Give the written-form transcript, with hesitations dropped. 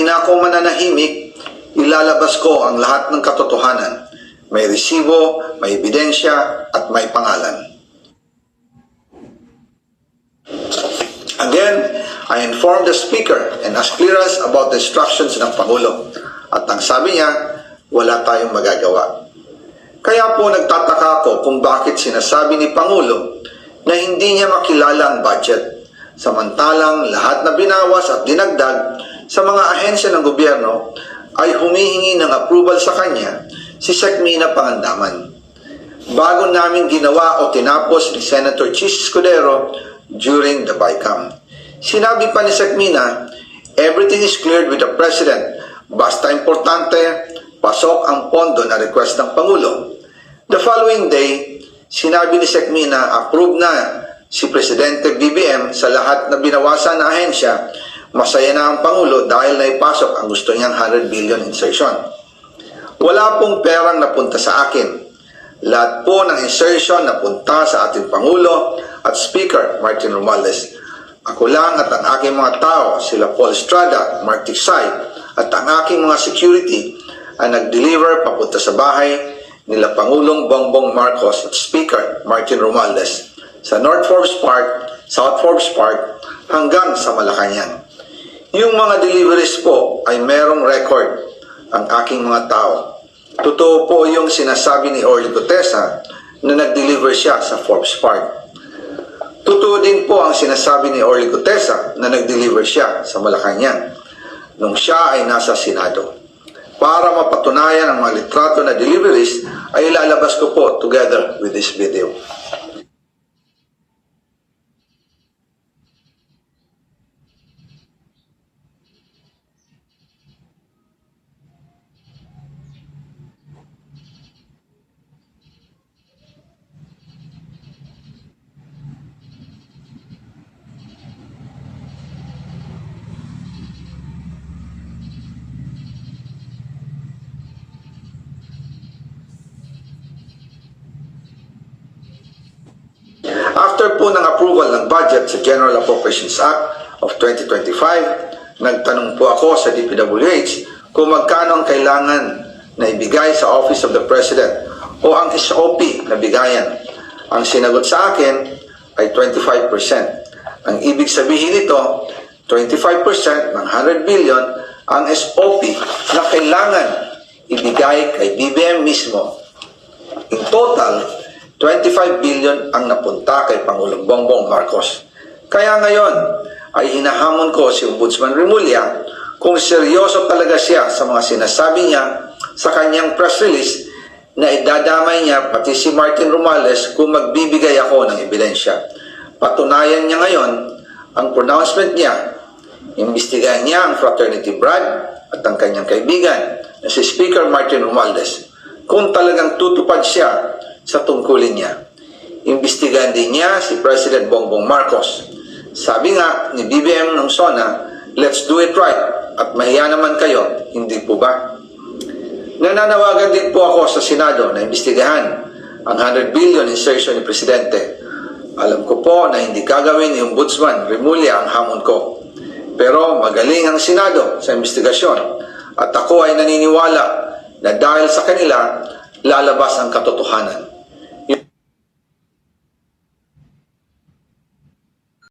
na ako mananahimik, ilalabas ko ang lahat ng katotohanan. May resibo, may ebidensya, at may pangalan. Again, I informed the Speaker and asked clearance about the instructions ng Pangulo. At ang sabi niya, wala tayong magagawa. Kaya po nagtataka ako kung bakit sinasabi ni Pangulo na hindi niya makilala ang budget, samantalang lahat na binawas at dinagdag sa mga ahensya ng gobyerno ay humihingi ng approval sa kanya si Sec. Mina Pangandaman. Bago namin ginawa o tinapos ni Senator Chis Escudero during the BICAM. Sinabi pa ni Sec. Mina, everything is cleared with the President. Basta importante, pasok ang pondo na request ng Pangulo. The following day, sinabi ni Sec. Mina, approve na si Presidente BBM sa lahat na binawasan na ahensya. Masaya na ang Pangulo dahil naipasok ang gusto niyang 100 billion insertion. Wala pong perang napunta sa akin. Lahat po ng insertion napunta sa ating Pangulo at Speaker Martin Romualdez. Ako lang at ang aking mga tao, sila Paul Estrada, Mark Tiksay, at ang aking mga security ay nag-deliver papunta sa bahay nila Pangulong Bongbong Marcos at Speaker Martin Romualdez sa North Forbes Park, South Forbes Park hanggang sa Malacanang. Yung mga deliveries po ay merong record ang aking mga tao. Totoo po yung sinasabi ni Orly Gutesa na nag-deliver siya sa Forbes Park. Totoo din po ang sinasabi ni Orly Gutesa na nag-deliver siya sa Malacanang nung siya ay nasa Senado. Para mapatunayan ang mga litrato na deliveries ay ilalabas ko po together with this video. After po ng approval ng budget sa General Appropriations Act of 2025, nagtanong po ako sa DPWH kung magkano ang kailangan na ibigay sa Office of the President o ang SOP na bigayan. Ang sinagot sa akin ay 25%. Ang ibig sabihin nito, 25% ng 100 billion ang SOP na kailangan ibigay kay BBM mismo. In total, 25 billion ang napunta kay Pangulong Bongbong Marcos. Kaya ngayon ay hinahamon ko si Ombudsman Remulla kung seryoso talaga siya sa mga sinasabi niya sa kanyang press release na idadamay niya pati si Martin Romualdez kung magbibigay ako ng ebidensya. Patunayan niya ngayon ang pronouncement niya. Imbestigahan niya ang fraternity Brad at ang kanyang kaibigan na si Speaker Martin Romualdez kung talagang tutupad siya sa tungkulin niya. Imbestigahan din niya si President Bongbong Marcos. Sabi nga ni BBM ng SONA, let's do it right at mahiya naman kayo, hindi po ba? Nananawagan din po ako sa Senado na imbestigahan ang 100 billion insertion ni Presidente. Alam ko po na hindi gagawin ni Ombudsman Remulla ang hamon ko. Pero magaling ang Senado sa imbestigasyon at ako ay naniniwala na dahil sa kanila, lalabas ang katotohanan.